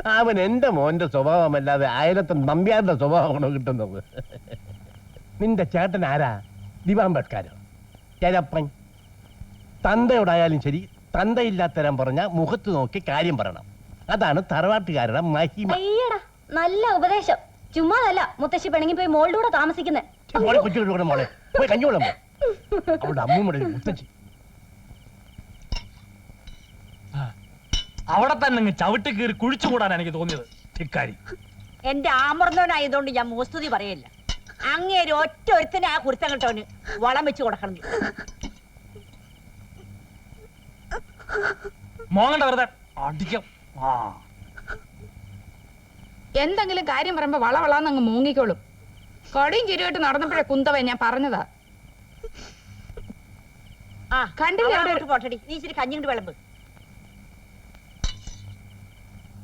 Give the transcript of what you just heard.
അവൻ എന്റെ മോന്റെ സ്വഭാവമല്ലാതെ അയലത്തെ നമ്പ്യാരുടെ സ്വഭാവമാണോ കിട്ടുന്നത്? നിന്റെ ചേട്ടൻ ആരാ? ദിവാംബേദ്കരോ? ചെരപ്പൻ? തന്തയോടായാലും ശരി, തന്തയില്ലാത്തരം പറഞ്ഞ മുഖത്ത് നോക്കി കാര്യം പറയണം. അതാണ് തറവാട്ടുകാരുടെ മഹിമ. നല്ല ഉപദേശം. ചുമ്മാതല്ല മുത്തശ്ശി പെണങ്ങി പോയി മോളുടെ കൂടെ താമസിക്കുന്നേ. കൊച്ചുകൂടെ മോളെ പോയി കഞ്ഞോളാം. അവളുടെ അമ്മൂമ്മയുടെ മുത്തശ്ശി അവിടെ തന്നെ ചവിട്ട് കീറി കുഴിച്ചുകൂടാൻ എനിക്ക് തോന്നിയത്. ഇക്കാരി എന്റെ ആമർന്നവനായതുകൊണ്ട് ഞാൻ മോസ്തുതി പറയല്ല. അങ്ങേര് ഒറ്റ ഒരുത്തനെ ആ കുരുത്തം കിട്ടവന് വളം വെച്ച് കൊടുക്കണം. മോങ്ങണ്ട വെറുതെ അടിക്കാം. എന്തെങ്കിലും കാര്യം പറയുമ്പോ വളവളാന്നങ്ങ് മൂങ്ങിക്കോളും. കടിയും ചിരിയായിട്ട് നടന്നപ്പോഴേ കുന്തവേ ഞാൻ പറഞ്ഞതാ. ആ കണ്ടില്ല പോട്ടടി, നീ ഇച്ചിരി കഞ്ഞിങ്ങോട്ട് വിളമ്പ്.